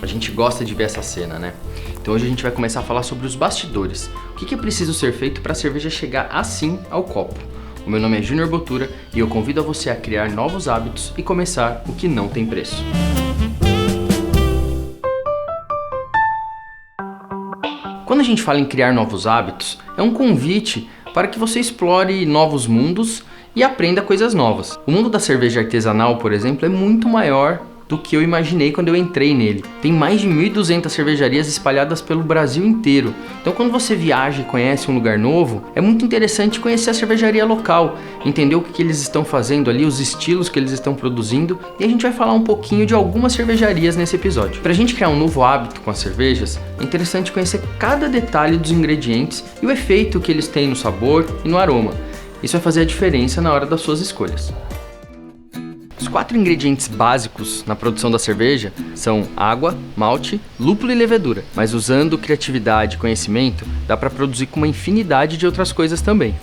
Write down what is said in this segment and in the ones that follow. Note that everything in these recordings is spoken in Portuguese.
A gente gosta de ver essa cena, né? Então hoje a gente vai começar a falar sobre os bastidores. O que é preciso ser feito para a cerveja chegar assim ao copo? O meu nome é Júnior Botura e eu convido a você a criar novos hábitos e começar o que não tem preço. Quando a gente fala em criar novos hábitos, é um convite para que você explore novos mundos e aprenda coisas novas. O mundo da cerveja artesanal, por exemplo, é muito maior do que eu imaginei quando eu entrei nele. Tem mais de 1.200 cervejarias espalhadas pelo Brasil inteiro. Então quando você viaja e conhece um lugar novo, é muito interessante conhecer a cervejaria local, entender o que eles estão fazendo ali, os estilos que eles estão produzindo, e a gente vai falar um pouquinho de algumas cervejarias nesse episódio. Pra gente criar um novo hábito com as cervejas, é interessante conhecer cada detalhe dos ingredientes e o efeito que eles têm no sabor e no aroma. Isso vai fazer a diferença na hora das suas escolhas. Os 4 ingredientes básicos na produção da cerveja são água, malte, lúpulo e levedura, mas usando criatividade e conhecimento, dá para produzir com uma infinidade de outras coisas também.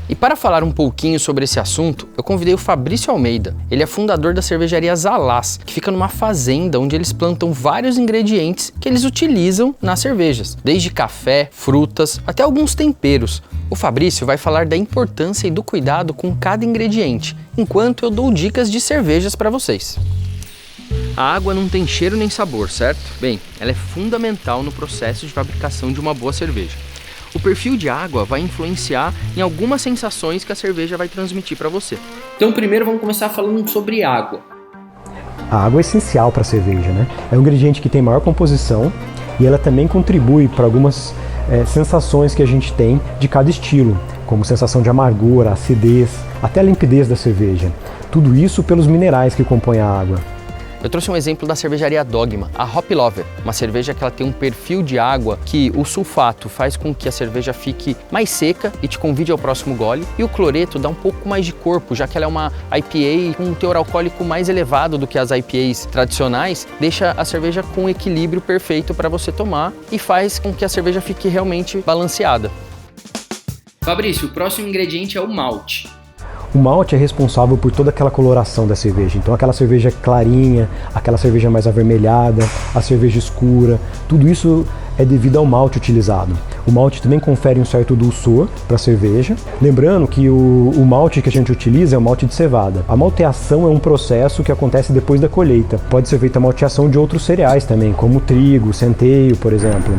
E para falar um pouquinho sobre esse assunto, eu convidei o Fabrício Almeida. Ele é fundador da cervejaria Zalaz, que fica numa fazenda onde eles plantam vários ingredientes que eles utilizam nas cervejas, desde café, frutas, até alguns temperos. O Fabrício vai falar da importância e do cuidado com cada ingrediente, enquanto eu dou dicas de cervejas para vocês. A água não tem cheiro nem sabor, certo? Bem, ela é fundamental no processo de fabricação de uma boa cerveja. O perfil de água vai influenciar em algumas sensações que a cerveja vai transmitir para você. Então primeiro vamos começar falando sobre água. A água é essencial para a cerveja, né? É um ingrediente que tem maior composição e ela também contribui para algumas sensações que a gente tem de cada estilo, como sensação de amargor, acidez, até a limpidez da cerveja. Tudo isso pelos minerais que compõem a água. Eu trouxe um exemplo da cervejaria Dogma, a Hop Lover, uma cerveja que ela tem um perfil de água que o sulfato faz com que a cerveja fique mais seca e te convide ao próximo gole, e o cloreto dá um pouco mais de corpo, já que ela é uma IPA com um teor alcoólico mais elevado do que as IPAs tradicionais, deixa a cerveja com um equilíbrio perfeito para você tomar e faz com que a cerveja fique realmente balanceada. Fabrício, o próximo ingrediente é o malte. O malte é responsável por toda aquela coloração da cerveja, então aquela cerveja clarinha, aquela cerveja mais avermelhada, a cerveja escura, tudo isso é devido ao malte utilizado. O malte também confere um certo dulçor para a cerveja, lembrando que o malte que a gente utiliza é o malte de cevada. A malteação é um processo que acontece depois da colheita. Pode ser feita a malteação de outros cereais também, como trigo, centeio, por exemplo.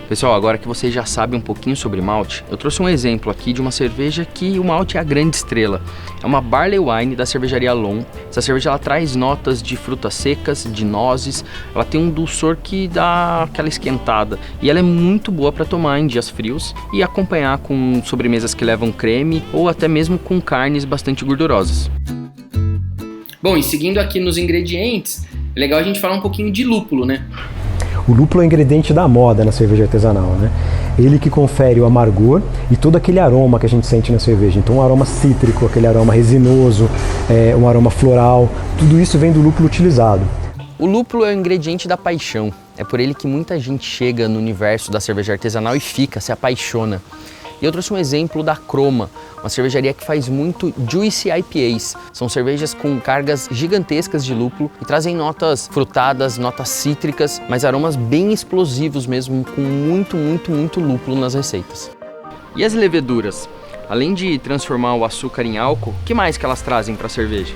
Pessoal, agora que vocês já sabem um pouquinho sobre malte, eu trouxe um exemplo aqui de uma cerveja que o malte é a grande estrela. É uma Barley Wine da cervejaria Long. Essa cerveja ela traz notas de frutas secas, de nozes, ela tem um dulçor que dá aquela esquentada. E ela é muito boa para tomar em dias frios e acompanhar com sobremesas que levam creme ou até mesmo com carnes bastante gordurosas. Bom, e seguindo aqui nos ingredientes, é legal a gente falar um pouquinho de lúpulo, né? O lúpulo é o ingrediente da moda na cerveja artesanal, né? Ele que confere o amargor e todo aquele aroma que a gente sente na cerveja. Então um aroma cítrico, aquele aroma resinoso, um aroma floral, tudo isso vem do lúpulo utilizado. O lúpulo é o ingrediente da paixão. É por ele que muita gente chega no universo da cerveja artesanal e fica, se apaixona. E eu trouxe um exemplo da Croma, uma cervejaria que faz muito Juicy IPAs. São cervejas com cargas gigantescas de lúpulo e trazem notas frutadas, notas cítricas, mas aromas bem explosivos mesmo, com muito lúpulo nas receitas. E as leveduras? Além de transformar o açúcar em álcool, o que mais que elas trazem para a cerveja?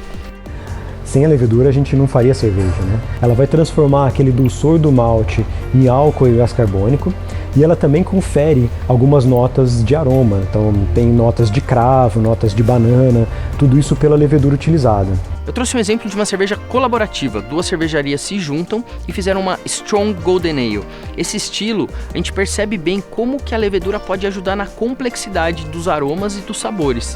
Sem a levedura a gente não faria cerveja, né? Ela vai transformar aquele dulçor do malte em álcool e gás carbônico e ela também confere algumas notas de aroma. Então tem notas de cravo, notas de banana, tudo isso pela levedura utilizada. Eu trouxe um exemplo de uma cerveja colaborativa. 2 cervejarias se juntam e fizeram uma Strong Golden Ale. Esse estilo, a gente percebe bem como que a levedura pode ajudar na complexidade dos aromas e dos sabores.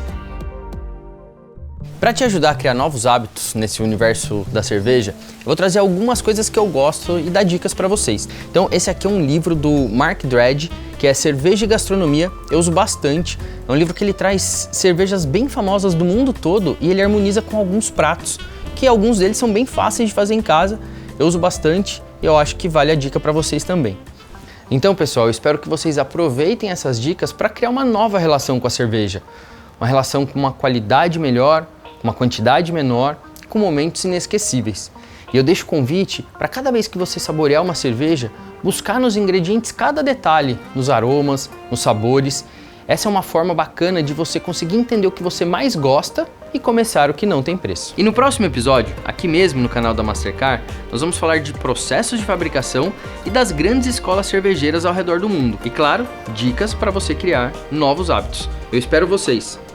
Para te ajudar a criar novos hábitos nesse universo da cerveja, eu vou trazer algumas coisas que eu gosto e dar dicas para vocês. Então esse aqui é um livro do Mark Dredge, que é Cerveja e Gastronomia. Eu uso bastante. É um livro que ele traz cervejas bem famosas do mundo todo e ele harmoniza com alguns pratos, que alguns deles são bem fáceis de fazer em casa. Eu uso bastante e eu acho que vale a dica para vocês também. Então pessoal, eu espero que vocês aproveitem essas dicas para criar uma nova relação com a cerveja. Uma relação com uma qualidade melhor, uma quantidade menor, com momentos inesquecíveis. E eu deixo o convite para cada vez que você saborear uma cerveja, buscar nos ingredientes cada detalhe, nos aromas, nos sabores. Essa é uma forma bacana de você conseguir entender o que você mais gosta e começar o que não tem preço. E no próximo episódio, aqui mesmo no canal da Mastercard, nós vamos falar de processos de fabricação e das grandes escolas cervejeiras ao redor do mundo. E claro, dicas para você criar novos hábitos. Eu espero vocês!